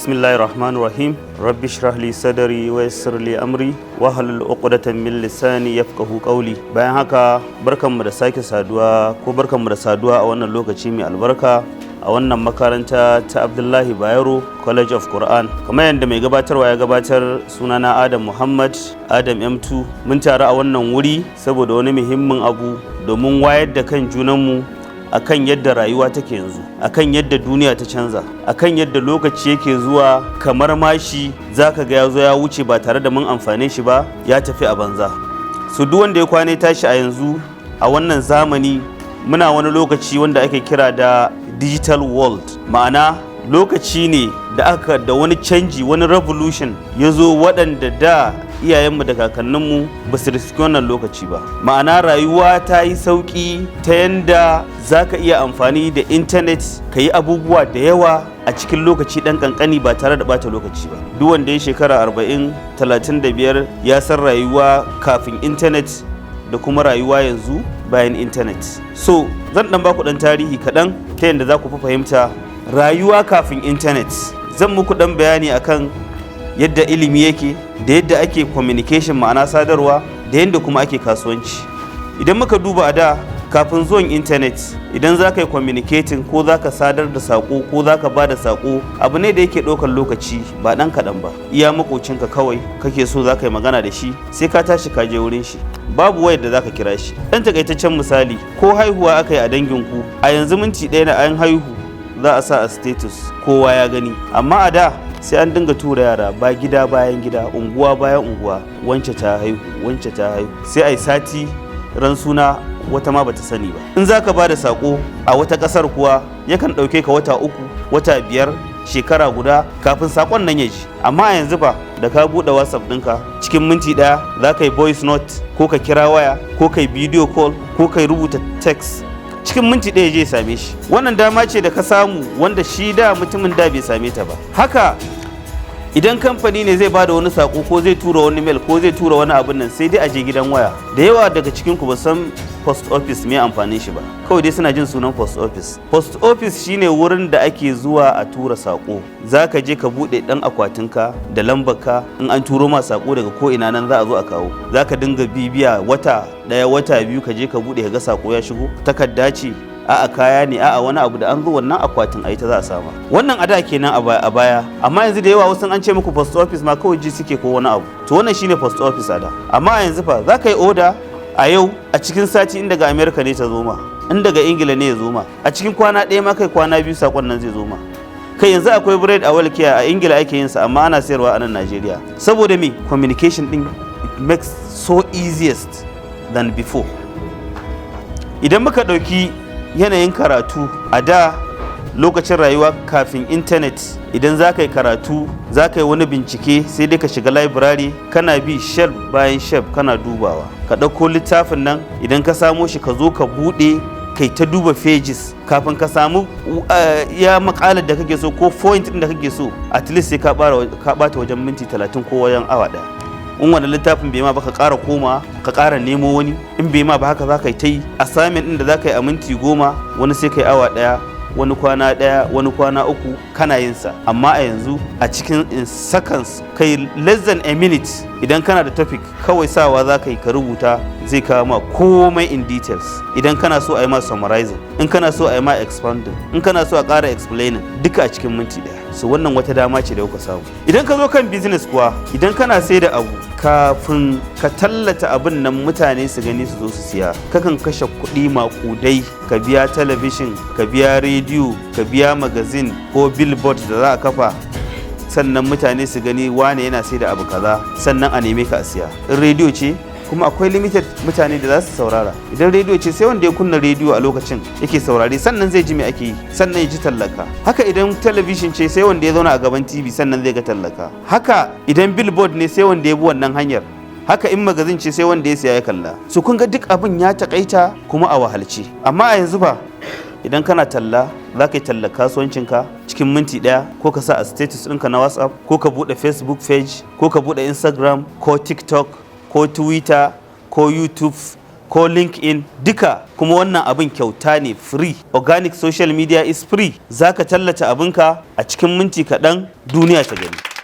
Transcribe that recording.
Bismillahirrahmanirrahim. Rabbi shrah li sadri wa yassir li amri wa hlul 'uqdatan min lisani yafqahu qawli. Bayan haka barkanmu da sake saduwa a wannan lokaci mai albarka a wannan makaranta ta Abdullahi Bayero College of Qur'an. Kamar yadda mai gabatarwa ya gabatar, sunana Adam Muhammad Adam M2. Mun taru a wannan wuri saboda wani muhimmin abu domin wayar da kan junanmu akan yadda rayuwa take yanzu, akan yadda duniya ta canza, akan yadda lokaci yake zuwa kamar mashi, zaka ga ya zo ya wuce ba tare da mun amfane shi ba, ya tafi a banza. So duk wanda ya kwane tashi a yanzu a wannan zamani, muna wani lokaci wanda ake kira da digital world, ma'ana lokaci ne da wani canji, wani revolution ya zo waɗanda da iyayenmu da kakanninmu ba su riski wannan lokaci ba. Ma'ana rayuwa ta yi sauƙi ta yanda za ka iya amfani da intanet ka yi abubuwa da yawa a cikin lokaci ɗan ƙanƙani ba tare da ɓata lokaci ba. Duk wanda ya shekara 40-35 ya san rayuwa kafin intanet da kuma rayuwa yanzu bayan intanet. So zan ɗan baku ɗan tarihi kaɗan ta yadda za ku fi fahimta rayuwa kafin intanet. Zan muku ɗan bayani akan yadda ilimi yake da yadda ake communication, ma'ana sadarwa, da yadda kuma ake kasuwanci. Idan muka duba a da kafin zuwan intanet, idan za ka yi communicating ko za ka sadar da saƙo ko za ka ba da saƙo, abu ne da yake ɗaukar lokaci ba ɗan kaɗan ba. Iya maƙocinka kawai kake so za ka yi magana da shi, sai ka tashi ka je wurin shi, babu wayar da za ka kira shi. Ɗan takaitaccen misali, ko haihuwa aka yi a danginku, a yanzu minti ɗaya na an haihu za a sa a status kowa ya gani. Amma a da sai an dinga tura yara ba gida bayan gida, unguwa bayan unguwa, wance ta haihu, wance ta haihu, sai ai sati ran suna wata ma bata sani ba. In zaka bada sako a wata kasar kuwa yakan dauke ka wata 3, wata 5, shekara guda kafin sakon nan ya ji. Amma a yanzu fa da ka bude WhatsApp ɗinka cikin minti ɗaya za ka yi voice note, ko ka kira waya, ko ka yi video call, ko ka rubuta text, cikin minti ɗaya je same shi. Wannan dama ce da ka samu wanda shi da mutumin da bai same ta ba. Haka idan kamfani ne zai bada wani sako ko zai tura wani mail ko zai tura wani abin nan, sai dai a je gidan waya. Da yawa daga cikin ku ba san post office me amfanin shi ba, kawai dai suna jin sunan post office. Post office shine wurin da ake zuwa a tura sako. Zaka je ka bude dan akwatinka da lambarka, in an turo ma sako daga ko ina nan za a zo a kawo. Zaka dinga bibiya wata daya wata biyu, ka je ka bude ka ga sako ya shigo, takarda ce, a'a kaya ne, a'a wani abu da an zo wannan akwatin a ita za a sama. Wannan a da kenan a baya, amma yanzu da yawa wasu an ce muku post office ma kawai ji suke ko wani abu. To wannan shine post office a da. Amma a yanzu fa za ka yi order a yau, a cikin sati in daga America ne ta zo ma, in daga Ingila ne ya zo ma, a cikin kwana ɗaya ma kai kwana biyu sakon nan zai zo ma. Kai yanzu akwai bread a walkiya a Ingila ake yin sa, amma ana sayarwa a nan Najeriya. Saboda me? Communication din it makes so easiest than before. Idan muka ɗauki yanayin karatu a da lokacin rayuwa kafin intanet, idan za ka yi karatu, za ka yi wani bincike, sai dai ka shiga library, kana bi shelf bayan shelf kana dubawa. Ka ɗauko littafin nan, idan ka samo shi ka zo ka buɗe kai ta duba pages kafin ka samu ya makalar da kake so ko point ɗin da kake so. At least sai ka ɓata wajen minti 30 ko wajen awa ɗaya. In wani littafin bai ma ba ka ƙara koma ka ƙara nemo wani, in bai ma ba haka za ka yi ta yi. Assignment ɗin da za ka yi a minti 10, wani sai ka yi awa ɗaya, wani kwana ɗaya, wani kwana 3 kana yin sa. Amma a yanzu a cikin seconds, kai less than a minute, idan kana da topic kawai sawa za ka yi ka rubuta, zai kawo ma komai in details. Idan kana so a yi ma summarizing, in kana so a yi ma expanding, in kana so a ƙara explaining, duka a cikin minti ɗaya. So wannan wata dama ce da kuka samu. Idan ka zo kan business kuwa, idan kana sai da abu, kafin ka tallata abin nan mutane su gani su zo su siya, kakan kashe kuɗi maƙudai, ka biya talabishin, ka biya rediyo, ka biya magazine ko billboard da za a kafa, sannan mutane su gani wane yana sai da abu kaza, sannan a neme ka a siya. In rediyo ce kuma akwai limited mutane da za su saurara. Idan rediyo ce sai wanda ya kunna rediyo a lokacin yake saurare, sannan zai ji me ake yi, sannan ya ji tallaka. Haka idan talabishin ce sai wanda ya zauna a gaban TV sannan zai ga tallaka. Haka idan billboard ne sai wanda ya bi wannan hanyar. Haka in magazin ce sai wanda ya siya ya kalla. So kun ga duk abin ya takaita kuma a wahalce. Amma a yanzu ba, idan kana talla, za ka yi talla kasuwancinka cikin minti ɗaya, ko ka sa a status ɗinka na WhatsApp, ko ka buɗe Facebook page, ko ka buɗe Instagram, ko TikTok, ko Twitter, ko YouTube, ko LinkedIn duka, kuma wannan abin kyauta ne, free. Organic social media is free. Zaka tallata abinka a cikin minti kaɗan duniya ta gani.